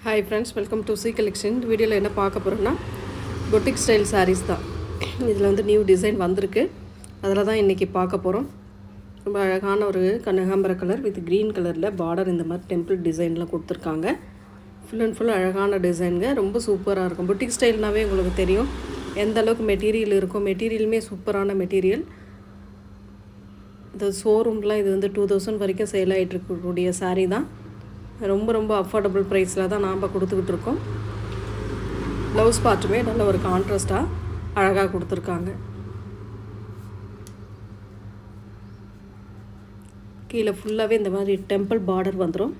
Hi friends, welcome to C Collection. இந்த வீடியோவில் என்ன பார்க்க போகிறோன்னா பொட்டிக் ஸ்டைல் சாரீஸ் தான். இதில் வந்து நியூ டிசைன் வந்திருக்கு. அதில் தான் இன்றைக்கி பார்க்க போகிறோம். ரொம்ப அழகான ஒரு கனகாம்பர கலர் வித் க்ரீன் கலரில் பார்டர் இந்த மாதிரி டெம்பிள் டிசைன்லாம் கொடுத்துருக்காங்க. ஃபுல் அண்ட் ஃபுல் அழகான டிசைனுங்க. ரொம்ப சூப்பராக இருக்கும். பொட்டிக் ஸ்டைல்னாவே உங்களுக்கு தெரியும் எந்த அளவுக்கு மெட்டீரியல் இருக்கும். மெட்டீரியலுமே சூப்பரான மெட்டீரியல். இந்த ஷோரூம்லாம் இது வந்து 2000 வரைக்கும் சேல் ஆகிட்டு இருக்கக்கூடிய சாரீ தான். ரொம்ப ரொம்ப அஃபோர்டபுள் ப்ரைஸில் தான் நாம் கொடுத்துக்கிட்டு இருக்கோம். ப்ளவுஸ் பார்ட்டுமே நல்ல ஒரு கான்ட்ராஸ்ட்டாக அழகாக கொடுத்துருக்காங்க. கீழே ஃபுல்லாகவே இந்த மாதிரி டெம்பிள் பார்டர் வந்துடும்.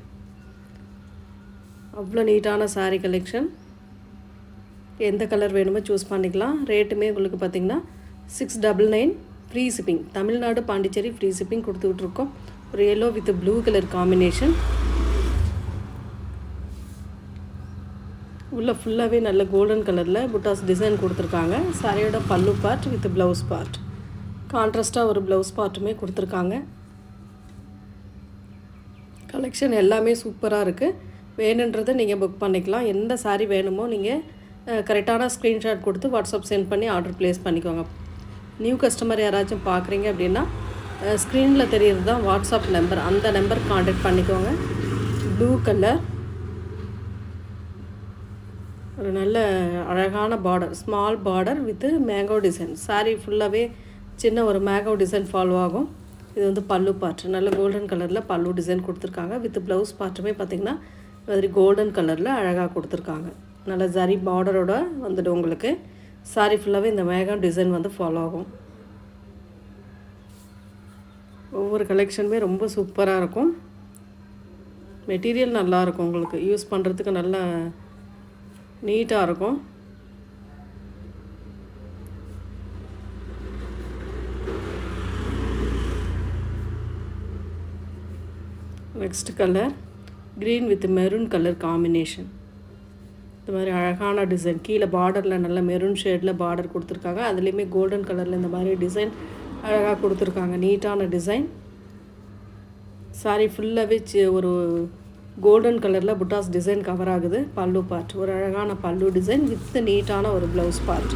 அவ்வளோ நீட்டான சாரீ கலெக்ஷன். எந்த கலர் வேணுமோ சூஸ் பண்ணிக்கலாம். ரேட்டுமே உங்களுக்கு பார்த்திங்கன்னா 699 free shipping. Tamil Nadu Pondicherry free shipping கொடுத்துக்கிட்டு இருக்கோம். ஒரு yellow with blue colour combination. உள்ள ஃபுல்லாகவே நல்ல கோல்டன் கலரில் புட்டாஸ் டிசைன் கொடுத்துருக்காங்க. சாரியோட பல்லு பார்ட் வித் ப்ளவுஸ் பார்ட். கான்ட்ராஸ்ட்டாக ஒரு ப்ளவுஸ் பார்ட்டுமே கொடுத்துருக்காங்க. கலெக்ஷன் எல்லாமே சூப்பராக இருக்குது. வேணுன்றதை நீங்கள் புக் பண்ணிக்கலாம். எந்த சாரீ வேணுமோ நீங்கள் கரெக்டான ஸ்க்ரீன்ஷாட் கொடுத்து வாட்ஸ்அப் சென்ட் பண்ணி ஆர்டர் ப்ளேஸ் பண்ணிக்கோங்க. நியூ கஸ்டமர் யாராச்சும் பார்க்குறீங்க அப்படின்னா ஸ்க்ரீனில் தெரியுறது தான் வாட்ஸ்அப் நம்பர். அந்த நம்பர் கான்டாக்ட் பண்ணிக்கோங்க. ப்ளூ கலர் ஒரு நல்ல அழகான border, small border with mango design. Sari ஃபுல்லாகவே சின்ன ஒரு மேங்கோ டிசைன் ஃபாலோ ஆகும். இது வந்து பல்லு பார்ட். நல்ல கோல்டன் கலரில் பல்லு டிசைன் கொடுத்துருக்காங்க. வித் ப்ளவுஸ் பார்ட்டுமே பார்த்திங்கன்னா மாதிரி கோல்டன் கலரில் அழகாக கொடுத்துருக்காங்க. நல்ல ஜரி பார்டரோட வந்துடும் உங்களுக்கு. சாரீ ஃபுல்லாகவே இந்த மேங்கோ டிசைன் வந்து ஃபாலோ ஆகும். ஒவ்வொரு கலெக்ஷனுமே ரொம்ப சூப்பராக இருக்கும். மெட்டீரியல் நல்லாயிருக்கும். உங்களுக்கு யூஸ் பண்ணுறதுக்கு நல்ல நீட்டாக இருக்கும். Next colour green with maroon colour combination. இந்த மாதிரி அழகான டிசைன். கீழே பார்டரில் நல்ல மெரூன் ஷேடில் பார்டர் கொடுத்துருக்காங்க. அதுலேயுமே கோல்டன் கலரில் இந்த மாதிரி டிசைன் அழகாக கொடுத்துருக்காங்க. நீட்டான டிசைன். சாரி ஃபுல்லாகவே ஒரு கோல்டன் கலரில் புட்டாஸ் டிசைன் கவர் ஆகுது. பல்லு பார்ட் ஒரு அழகான பல்லு டிசைன் வித் நீட்டான ஒரு blouse part.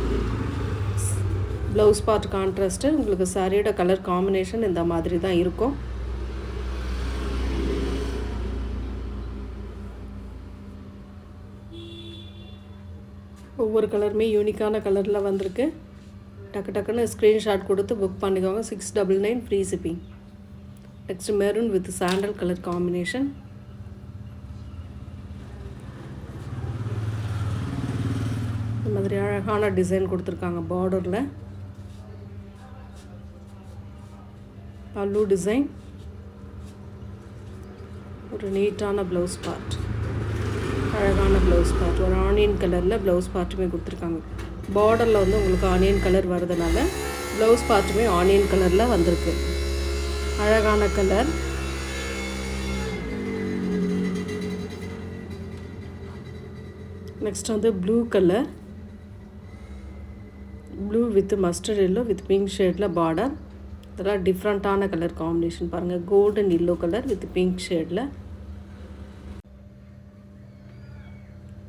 Blouse part contrast. உங்களுக்கு சாரியோட கலர் காம்பினேஷன் இந்த மாதிரி தான் இருக்கும். ஒவ்வொரு கலருமே யூனிக்கான கலரில் வந்திருக்கு. டக்கு டக்குன்னு ஸ்க்ரீன்ஷாட் கொடுத்து புக் பண்ணிக்கோங்க. 699 free shipping. Next maroon with sandal colour combination. இந்த மாதிரி அழகான டிசைன் கொடுத்துருக்காங்க பார்டரில். பல்லு டிசைன். ஒரு நீட்டான ப்ளவுஸ் பார்ட். அழகான ப்ளவுஸ் பார்ட். ஒரு ஆனியன் கலரில் ப்ளவுஸ் பார்ட்டுமே கொடுத்துருக்காங்க. பார்டரில் வந்து உங்களுக்கு ஆனியன் கலர் வரதுனால ப்ளவுஸ் பார்ட்டுமே ஆனியன் கலரில் வந்திருக்கு. அழகான கலர். நெக்ஸ்ட் வந்து blue colour. Blue with mustard yellow with pink ஷேடில் பார்டர். இதெல்லாம் டிஃப்ரெண்ட்டான கலர் காம்பினேஷன் பாருங்கள். Golden yellow colour with pink ஷேடில்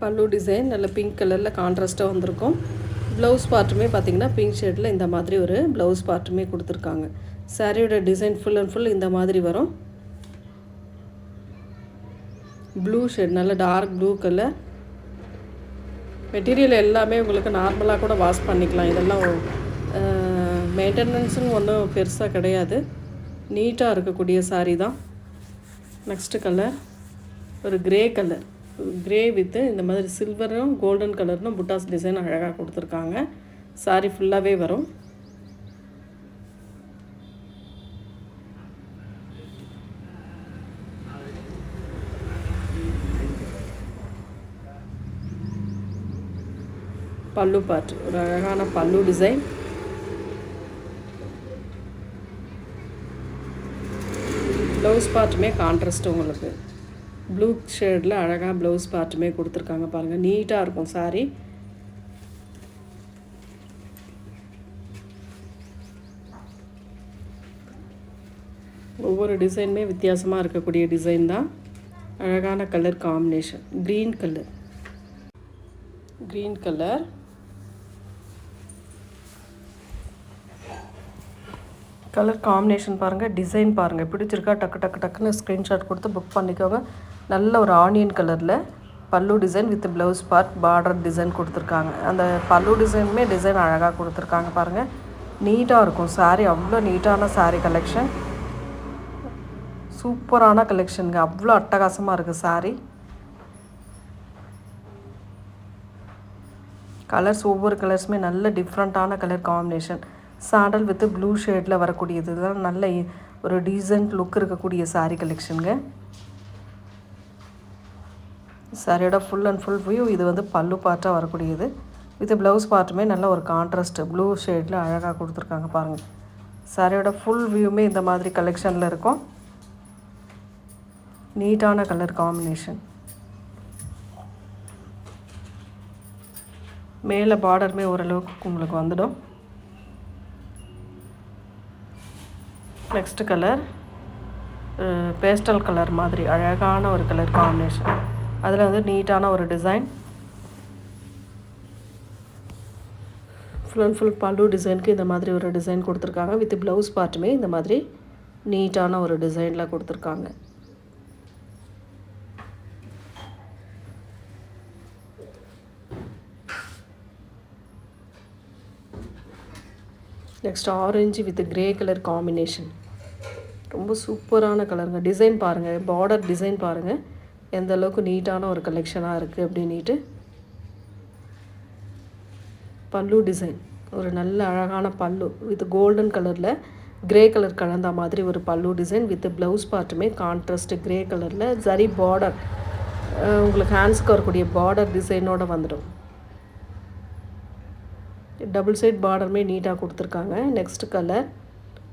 பல்லு டிசைன். நல்ல பிங்க் கலரில் கான்ட்ராஸ்ட்டாக வந்திருக்கும். ப்ளவுஸ் பார்ட்டுமே பார்த்திங்கன்னா பிங்க் ஷேடில் இந்த மாதிரி ஒரு ப்ளவுஸ் பார்ட்டுமே கொடுத்துருக்காங்க. சாரியோட டிசைன் ஃபுல் அண்ட் ஃபுல் இந்த மாதிரி வரும். ப்ளூ ஷேட் நல்ல டார்க் ப்ளூ கலர். மெட்டீரியல் எல்லாமே உங்களுக்கு நார்மலாக கூட வாஷ் பண்ணிக்கலாம். இதெல்லாம் மெயின்டெனன்ஸுன்னு ஒன்றும் பெருசாக கிடையாது. நீட்டாக இருக்கக்கூடிய சாரீ தான். நெக்ஸ்ட்டு கலர் ஒரு க்ரே கலர். க்ரே வித்து இந்த மாதிரி சில்வரும் கோல்டன் கலர்னும் புட்டாஸ் டிசைன் அழகாக கொடுத்துருக்காங்க. சாரீ ஃபுல்லாகவே வரும். பல்லு பார்ட் ஒரு அழகான பல்லு டிசைன். ப்ளவுஸ் பார்ட்டுமே கான்ட்ராஸ்ட். உங்களுக்கு ப்ளூ ஷேடில் அழகாக ப்ளவுஸ் பார்ட்டுமே கொடுத்துருக்காங்க பாருங்கள். நீட்டாக இருக்கும் சாரீ. ஒவ்வொரு டிசைனுமே வித்தியாசமாக இருக்கக்கூடிய டிசைன் தான். அழகான colour combination. Green colour colour combination பாருங்கள். டிசைன் பாருங்கள், பிடிச்சிருக்கா டக்கு டக்கு டக்குன்னு ஸ்க்ரீன்ஷாட் கொடுத்து புக் பண்ணிக்கோங்க. நல்ல ஒரு ஆனியன் கலரில் pallu design with blouse part border design கொடுத்துருக்காங்க. அந்த பல்லு டிசைனுமே டிசைன் அழகாக கொடுத்துருக்காங்க பாருங்கள். நீட்டாக இருக்கும் சாரீ. அவ்வளோ நீட்டான சாரீ கலெக்ஷன், சூப்பரான கலெக்ஷனுங்க. அவ்வளோ அட்டகாசமாக இருக்குது சாரீ. கலர்ஸ் ஒவ்வொரு கலர்ஸுமே நல்ல டிஃப்ரெண்ட்டான colour combination. Sandal with blue ஷேடில் வரக்கூடியது. இதெல்லாம் நல்ல ஒரு டீசென்ட் லுக் இருக்கக்கூடிய சாரீ கலெக்ஷனுங்க. சாரியோட ஃபுல் அண்ட் ஃபுல் வியூ. இது வந்து பல்லு பார்ட்டாக வரக்கூடியது. வித் ப்ளவுஸ் பார்ட்டுமே நல்ல ஒரு கான்ட்ராஸ்ட் ப்ளூ ஷேடில் அழகாக கொடுத்துருக்காங்க பாருங்கள். சாரியோட ஃபுல் வியூமே இந்த மாதிரி கலெக்ஷனில் இருக்கும். நீட்டான கலர் காம்பினேஷன். மேலே பார்டருமே ஓரளவுக்கு உங்களுக்கு வந்துடும். நெக்ஸ்ட் கலர் பேஸ்டல் கலர் மாதிரி அழகான ஒரு கலர் காம்பினேஷன். அதில் வந்து நீட்டான ஒரு டிசைன். ஃபுல் அண்ட் ஃபுல் பல்லு டிசைனுக்கு இந்த மாதிரி ஒரு டிசைன் கொடுத்துருக்காங்க. வித் ப்ளவுஸ் பார்ட்டுமே இந்த மாதிரி நீட்டான ஒரு டிசைனில் கொடுத்துருக்காங்க. Next orange with grey colour combination. ரொம்ப சூப்பரான கலருங்க. டிசைன் பாருங்கள், பார்டர் டிசைன் பாருங்கள் எந்த அளவுக்கு நீட்டான ஒரு கலெக்ஷனாக இருக்குது அப்படின்ட்டு. பல்லு டிசைன் ஒரு நல்ல அழகான பல்லு வித் கோல்டன் கலரில் கிரே கலர் கலந்த மாதிரி ஒரு பல்லு டிசைன். வித் ப்ளவுஸ் பார்ட்டுமே கான்ட்ராஸ்ட் கிரே கலரில் சரி பார்டர், உங்களுக்கு ஹேண்ட்ஸ்க்கு வரக்கூடிய பார்டர் டிசைனோடு வந்துடும். டபுள் சைட் பார்டருமே நீட்டாக கொடுத்துருக்காங்க. நெக்ஸ்ட் கலர்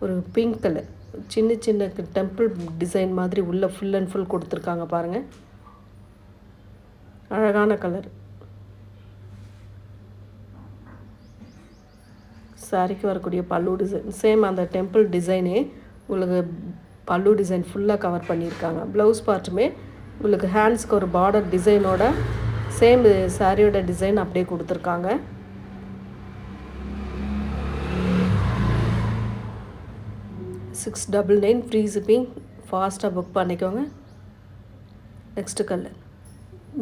ஒரு பிங்க் கலர், சின்ன சின்ன டெம்பிள் டிசைன் மாதிரி உள்ள ஃபுல் அண்ட் ஃபுல் கொடுத்துருக்காங்க பாருங்கள். அழகான கலர். சாரிக்கு வரக்கூடிய பல்லு டிசைன் சேம் அந்த டெம்பிள் டிசைனே உங்களுக்கு பல்லு டிசைன் ஃபுல்லாக கவர் பண்ணியிருக்காங்க. ப்ளவுஸ் பார்ட்டுமே உங்களுக்கு ஹேண்ட்ஸ்க்கு ஒரு பார்டர் டிசைனோட சேம் சாரியோட டிசைன் அப்படியே கொடுத்துருக்காங்க. $699 ஃப்ரீ ஷிப்பிங். ஃபாஸ்ட்டாக புக் பண்ணிக்கோங்க. Next colour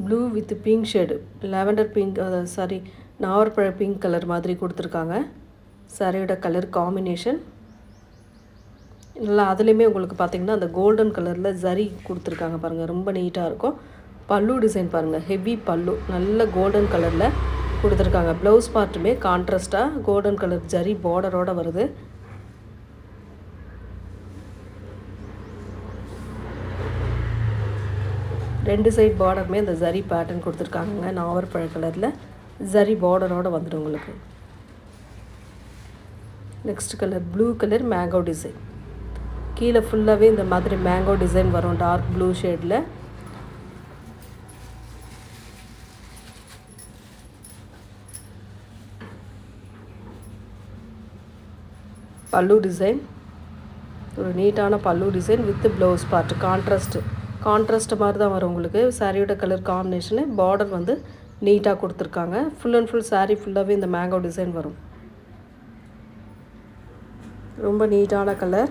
blue with pink shade, lavender pink, நாவற்பழ பிங்க் கலர் மாதிரி கொடுத்துருக்காங்க. சாரியோட கலர் காம்பினேஷன் நல்லா. அதுலேயுமே உங்களுக்கு பார்த்திங்கன்னா அந்த கோல்டன் கலரில் ஜரி கொடுத்துருக்காங்க பாருங்கள். ரொம்ப நீட்டாக இருக்கும். பல்லு டிசைன் பாருங்கள், ஹெவி பல்லு நல்ல கோல்டன் கலரில் கொடுத்துருக்காங்க. ப்ளவுஸ் பார்ட்டுமே கான்ட்ராஸ்ட்டாக கோல்டன் கலர் ஜரி பார்டரோடு வருது. ரெண்டு சைட் பார்டருமே இந்த ஜரி பேட்டர்ன் கொடுத்துருக்காங்க. நாவற்பழ கலரில் ஜரி பார்டரோடு வந்துடும் உங்களுக்கு. Next colour blue colour mango design. கீழே ஃபுல்லாகவே இந்த மாதிரி மேங்கோ டிசைன் வரும் டார்க் ப்ளூ ஷேடில். பல்லு டிசைன் ஒரு நீட்டான பல்லு design with blouse part contrast மாதிரி தான் வரும் உங்களுக்கு. சாரியோட கலர் காம்பினேஷனு பார்டர் வந்து நீட்டாக கொடுத்துருக்காங்க. ஃபுல் அண்ட் ஃபுல் சாரீ ஃபுல்லாகவே இந்த மேங்கோ டிசைன் வரும். ரொம்ப நீட்டான கலர்.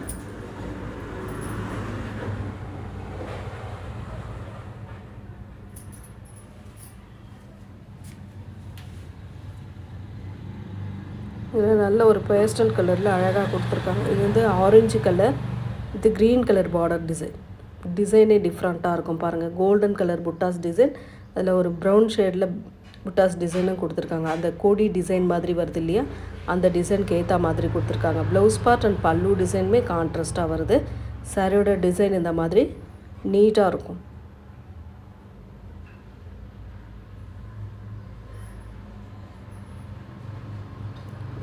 இது நல்ல ஒரு பேஸ்டல் கலரில் அழகாக கொடுத்துருக்காங்க. இது வந்து orange colour with green colour border டிசைனே டிஃப்ரெண்ட்டாக இருக்கும் பாருங்கள். கோல்டன் கலர் புட்டாஸ் டிசைன், அதில் ஒரு ப்ரௌன் ஷேடில் புட்டாஸ் டிசைனும் கொடுத்துருக்காங்க. அந்த கோடி டிசைன் மாதிரி வருது இல்லையா, அந்த டிசைனுக்கு ஏற்ற மாதிரி கொடுத்துருக்காங்க. ப்ளவுஸ் பார்ட் அண்ட் பல்லு டிசைனுமே கான்ட்ராஸ்ட்டாக வருது. சாரியோட டிசைன் இந்த மாதிரி நீட்டாக இருக்கும்.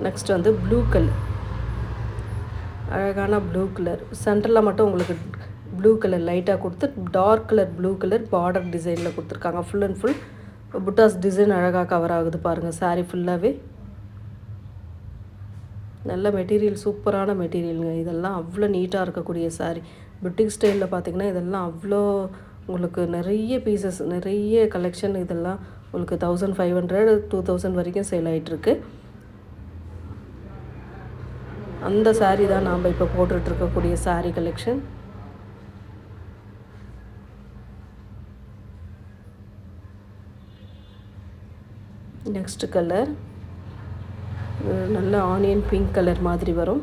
நெக்ஸ்ட் வந்து ப்ளூ கலர், அழகான ப்ளூ கலர். சென்டரில் மட்டும் உங்களுக்கு ப்ளூ கலர் லைட்டாக கொடுத்து dark colour blue colour border டிசைனில் கொடுத்துருக்காங்க. Full and full buttas design அழகாக கவர் ஆகுது பாருங்கள். சாரீ ஃபுல்லாகவே நல்ல மெட்டீரியல், சூப்பரான மெட்டீரியலுங்க. இதெல்லாம் அவ்வளோ நீட்டாக இருக்கக்கூடிய சாரீ. புட்டிக் ஸ்டைலில் பார்த்திங்கன்னா இதெல்லாம் அவ்வளோ உங்களுக்கு நிறைய பீசஸ், நிறைய கலெக்ஷன் இதெல்லாம் உங்களுக்கு 1500 2000 வரைக்கும் சேல் ஆகிட்டுருக்கு. அந்த சாரீ தான் நாம் இப்போ போட்டுட்ருக்கக்கூடிய சாரீ கலெக்ஷன். நெக்ஸ்ட் கலர் நல்ல ஆனியன் பிங்க் கலர் மாதிரி வரும்.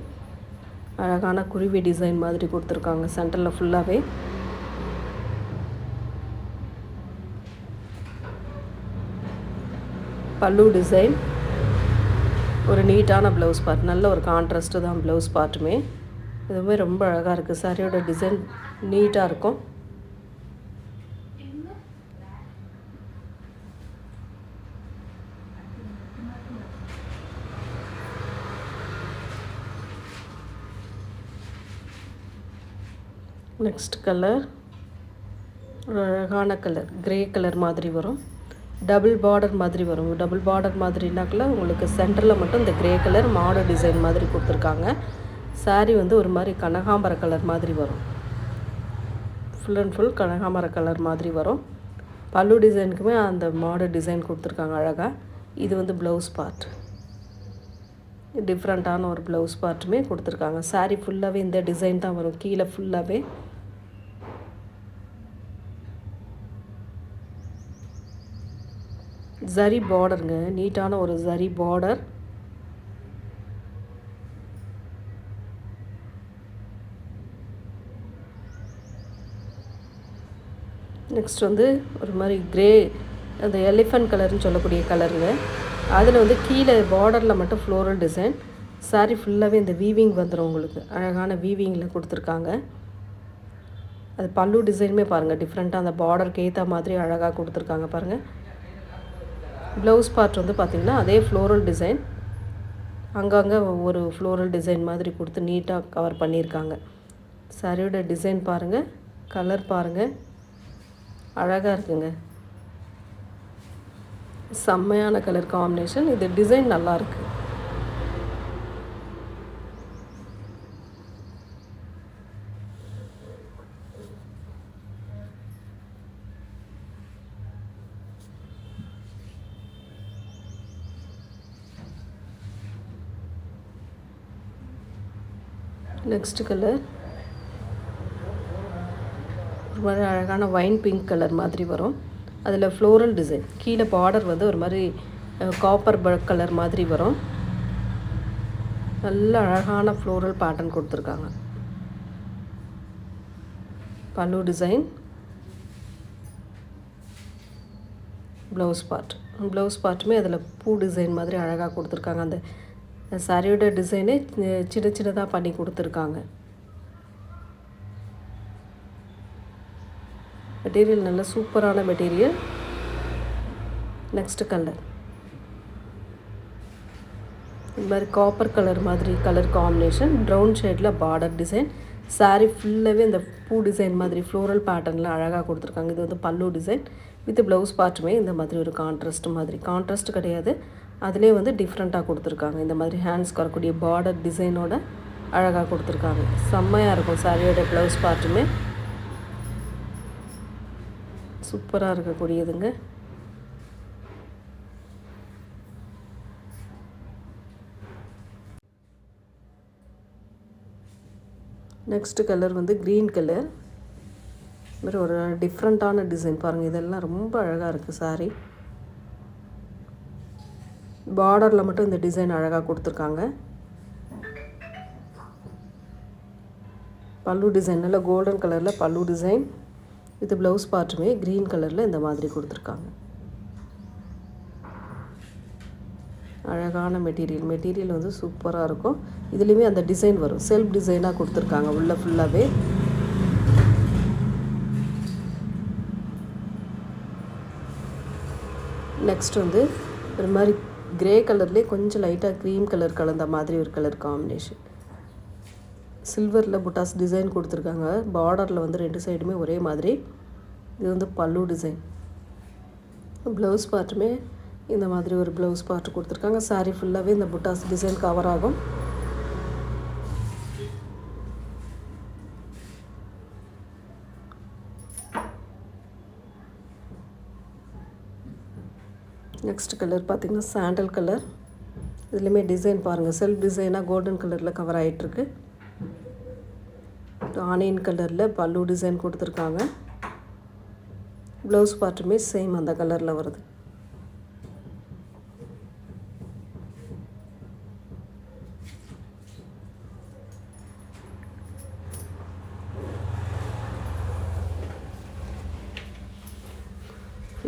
அழகான குருவி டிசைன் மாதிரி கொடுத்துருக்காங்க சென்டரில் ஃபுல்லாகவே. பல்லு டிசைன், ஒரு நீட்டான ப்ளவுஸ் பார்ட், நல்ல ஒரு கான்ட்ராஸ்ட்டு தான் ப்ளவுஸ் பார்ட்டுமே. இதுவுமே ரொம்ப அழகாக இருக்குது. சாரியோட டிசைன் நீட்டாக இருக்கும். நெக்ஸ்ட் கலர் ஒரு அழகான கலர், கிரே கலர் மாதிரி வரும். டபுள் பார்டர் மாதிரி வரும். டபுள் பார்டர் மாதிரினாக்கில் உங்களுக்கு சென்டரில் மட்டும் இந்த கிரே கலர் மாடல் டிசைன் மாதிரி கொடுத்துருக்காங்க. சாரீ வந்து ஒரு மாதிரி கனகாம்பர கலர் மாதிரி வரும். ஃபுல் அண்ட் ஃபுல் கனகாம்பர கலர் மாதிரி வரும். பல்லு டிசைனுக்குமே அந்த மாடல் டிசைன் கொடுத்துருக்காங்க அழகாக. இது வந்து ப்ளவுஸ் பார்ட், டிஃப்ரெண்ட்டான ஒரு ப்ளவுஸ் பார்ட்டுமே கொடுத்துருக்காங்க. சாரீ ஃபுல்லாகவே இந்த டிசைன் தான் வரும். கீழே ஃபுல்லாகவே ஜரி பார்டருங்க, நீட்டான ஒரு ஜரி பார்டர். நெக்ஸ்ட் வந்து ஒரு மாதிரி கிரே, அந்த எலிஃபண்ட் கலர்னு சொல்லக்கூடிய கலருங்க. அதில் வந்து கீழே பார்டரில் மட்டும் ஃப்ளோரல் டிசைன். சாரீ ஃபுல்லாகவே இந்த வீவிங் வந்துடும் உங்களுக்கு. அழகான வீவிங்கில் கொடுத்துருக்காங்க. அது பல்லு டிசைனுமே பாருங்கள் டிஃப்ரெண்ட்டாக அந்த பார்டருக்கு ஏற்ற மாதிரி அழகாக கொடுத்துருக்காங்க பாருங்கள். ப்ளவுஸ் பார்ட் வந்து பார்த்திங்கன்னா அதே ஃப்ளோரல் டிசைன், அங்கங்கே ஒரு ஃப்ளோரல் டிசைன் மாதிரி கொடுத்து நீட்டாக கவர் பண்ணியிருக்காங்க. சாரியோட டிசைன் பாருங்கள், கலர் பாருங்கள், அழகாக இருக்குங்க. செம்மையான கலர் காம்பினேஷன். இது டிசைன் நல்லாயிருக்கு. நெக்ஸ்ட் கலர் ஒரு மாதிரி அழகான வைன் பிங்க் கலர் மாதிரி வரும். அதில் ஃப்ளோரல் டிசைன், கீழே பார்டர் வந்து ஒரு மாதிரி காப்பர் கலர் மாதிரி வரும். நல்ல அழகான ஃப்ளோரல் பேட்டர்ன் கொடுத்துருக்காங்க. பல்லு டிசைன், ப்ளவுஸ் பார்ட்டுமே அதில் பூ டிசைன் மாதிரி அழகாக கொடுத்துருக்காங்க. அந்த சாரியோட டிசைனே சின்ன சின்னதாக பண்ணி கொடுத்துருக்காங்க. மெட்டீரியல் நல்ல சூப்பரான மெட்டீரியல். நெக்ஸ்ட் கலர் இந்த மாதிரி காப்பர் கலர் மாதிரி கலர் காம்பினேஷன், ப்ரௌன் ஷேடில் பார்டர் டிசைன். சாரீ ஃபுல்லாகவே இந்த பூ டிசைன் மாதிரி ஃப்ளோரல் பேட்டர்னில் அழகாக கொடுத்துருக்காங்க. இது வந்து பல்லு டிசைன் வித் ப்ளவுஸ் பார்ட்டுமே இந்த மாதிரி ஒரு கான்ட்ராஸ்ட் கிடையாது, அதிலே வந்து டிஃப்ரெண்ட்டாக கொடுத்துருக்காங்க. இந்த மாதிரி ஹேண்ட்ஸ்க்கு வரக்கூடிய பார்டர் டிசைனோட அழகாக கொடுத்துருக்காங்க. செம்மையாக இருக்கும். சாரியோட ப்ளவுஸ் பார்ட்டுமே சூப்பராக இருக்கக்கூடியதுங்க. நெக்ஸ்ட் கலர் வந்து க்ரீன் கலர். மாதிரி ஒரு டிஃப்ரெண்ட்டான டிசைன் பாருங்கள். இதெல்லாம் ரொம்ப அழகாக இருக்குது. சாரி பார்டரில் மட்டும் இந்த டிசைன் அழகாக கொடுத்துருக்காங்க. பல்லு டிசைன் நல்ல கோல்டன் கலரில் பல்லு டிசைன். இது ப்ளவுஸ் பார்ட்டுமே க்ரீன் கலரில் இந்த மாதிரி கொடுத்துருக்காங்க. அழகான மெட்டீரியல் வந்து சூப்பராக இருக்கும். இதுலேயுமே அந்த டிசைன் வரும், செல்ஃப் டிசைனாக கொடுத்துருக்காங்க உள்ளே ஃபுல்லாகவே. நெக்ஸ்ட் வந்து ஒரு மாதிரி கிரே கலர்லேயே கொஞ்சம் லைட்டாக க்ரீம் கலர் கலந்த மாதிரி ஒரு கலர் காம்பினேஷன். சில்வரில் புட்டாஸ் டிசைன் கொடுத்துருக்காங்க. பார்டரில் வந்து ரெண்டு சைடுமே ஒரே மாதிரி. இது வந்து பல்லு டிசைன். ப்ளவுஸ் பார்ட்டுமே இந்த மாதிரி ஒரு ப்ளவுஸ் பார்ட் கொடுத்துருக்காங்க. சாரீ ஃபுல்லாகவே இந்த புட்டாஸ் டிசைன் கவர் ஆகும். நெக்ஸ்ட் கலர் பார்த்திங்கன்னா சாண்டல் கலர். இதுலேயுமே டிசைன் பாருங்கள், செல்ஃப் டிசைனாக கோல்டன் கலரில் கவர் ஆகிட்டுருக்கு. ஆனியன் கலரில் பல்லு டிசைன் கொடுத்துருக்காங்க. ப்ளவுஸ் பார்ட்டுமே சேம் அந்த கலரில் வருது.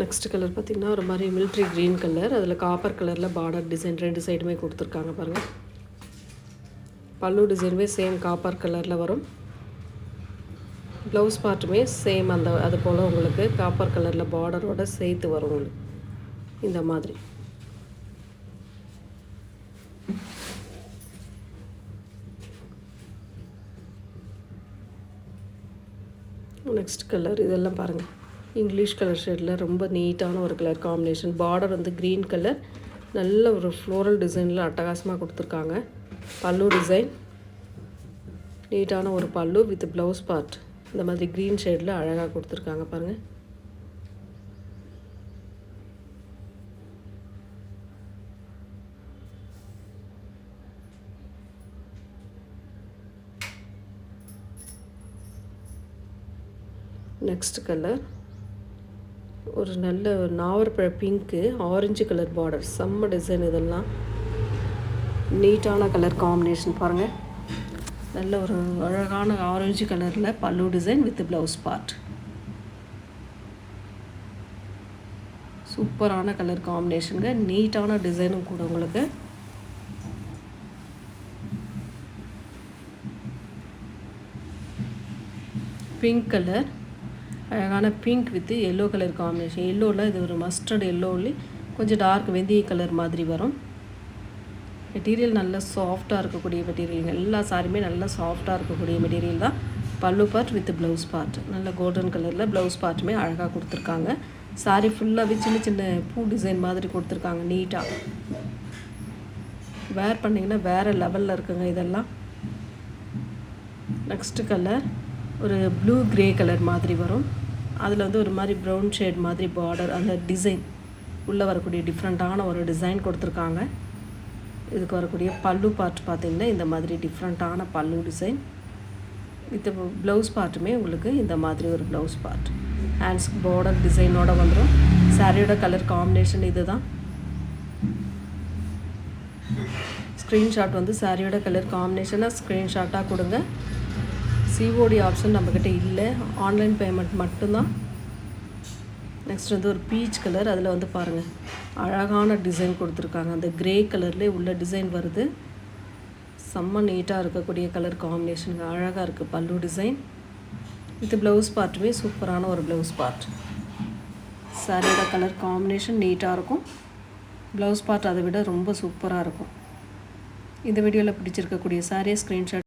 நெக்ஸ்ட் கலர் பார்த்திங்கன்னா ஒரு மாதிரி மிலிட்ரி க்ரீன் கலர். அதில் காப்பர் கலரில் பார்டர் டிசைன் 2 சைடுமே கொடுத்துருக்காங்க பாருங்கள். பல்லு டிசைனுமே சேம் காப்பர் கலரில் வரும். ப்ளவுஸ் பார்ட்டுமே சேம் அது போல் உங்களுக்கு காப்பர் கலரில் பார்டரோடு சேர்த்து வரும் உங்களுக்கு இந்த மாதிரி. நெக்ஸ்ட் கலர் இதெல்லாம் பாருங்கள், இங்கிலீஷ் கலர் ஷேடில் ரொம்ப நீட்டான ஒரு கலர் காம்பினேஷன். பார்டர் வந்து க்ரீன் கலர், நல்ல ஒரு ஃப்ளோரல் டிசைனில் அட்டகாசமாக கொடுத்துருக்காங்க. பல்லு டிசைன் நீட்டான ஒரு பல்லு வித் ப்ளவுஸ் பார்ட் இந்த மாதிரி க்ரீன் ஷேடில் அழகாக கொடுத்துருக்காங்க பாருங்கள். நெக்ஸ்ட் கலர் ஒரு நல்ல நாவற்பழ பிங்க்கு, ஆரஞ்சு கலர் பார்டர், செம்ம டிசைன். இதெல்லாம் நீட்டான கலர் காம்பினேஷன் பாருங்கள். நல்ல ஒரு அழகான ஆரஞ்சு கலரில் pallu design with blouse part. சூப்பரான கலர் காம்பினேஷனுங்க, நீட்டான டிசைனும் கூட உங்களுக்கு. பிங்க் கலர், அழகான pink with yellow colour combination. எல்லோவில் இது ஒரு மஸ்டர்ட் எல்லோவில் கொஞ்சம் டார்க் வெந்தய கலர் மாதிரி வரும். மெட்டீரியல் நல்லா சாஃப்டாக இருக்கக்கூடிய மெட்டீரியல். எல்லா சாரியுமே நல்லா சாஃப்டாக இருக்கக்கூடிய மெட்டீரியல் தான். பல்லு பார்ட் வித் ப்ளவுஸ் பார்ட் நல்ல கோல்டன் கலரில் ப்ளவுஸ் பார்ட்டுமே அழகாக கொடுத்துருக்காங்க. சாரி ஃபுல்லாகவே சின்ன சின்ன பூ டிசைன் மாதிரி கொடுத்துருக்காங்க. நீட்டாக வேர் பண்ணிங்கன்னா வேறு லெவலில் இருக்குங்க இதெல்லாம். நெக்ஸ்ட்டு கலர் ஒரு ப்ளூ க்ரே கலர் மாதிரி வரும். அதில் வந்து ஒரு மாதிரி ப்ரௌன் ஷேட் மாதிரி பார்டர், அந்த டிசைன் உள்ளே வரக்கூடிய டிஃப்ரெண்ட்டான ஒரு டிசைன் கொடுத்துருக்காங்க. இதுக்கு வரக்கூடிய பல்லு பார்ட் பார்த்திங்கன்னா இந்த மாதிரி டிஃப்ரெண்ட்டான பல்லு டிசைன் வித் ப்ளவுஸ் பார்ட்டுமே உங்களுக்கு இந்த மாதிரி ஒரு ப்ளவுஸ் பார்ட். ஹேண்ட்ஸ்க்கு பார்டர் டிசைனோட வந்துடும். சாரியோட கலர் காம்பினேஷன் இது தான். ஸ்க்ரீன்ஷாட் வந்து சாரியோட கலர் காம்பினேஷனாக ஸ்க்ரீன்ஷாட்டாக கொடுங்க. சிஓடி ஆப்ஷன் நம்மக்கிட்ட இல்லை, ஆன்லைன் பேமெண்ட் மட்டும்தான். நெக்ஸ்ட் வந்து ஒரு பீச் கலர், அதில் வந்து பாருங்கள் அழகான டிசைன் கொடுத்துருக்காங்க. அந்த க்ரே கலர்லேயே உள்ள டிசைன் வருது. செம்ம நீட்டாக இருக்கக்கூடிய கலர் காம்பினேஷனுங்க, அழகாக இருக்குது. பல்லு டிசைன் வித் ப்ளவுஸ் பார்ட்டுமே சூப்பரான ஒரு ப்ளவுஸ் பார்ட். சாரியோட கலர் காம்பினேஷன் நீட்டாக இருக்கும். ப்ளவுஸ் பார்ட் அதை விட ரொம்ப சூப்பராக இருக்கும். இந்த வீடியோவில் பிடிச்சிருக்கக்கூடிய சாரியை ஸ்க்ரீன்ஷாட்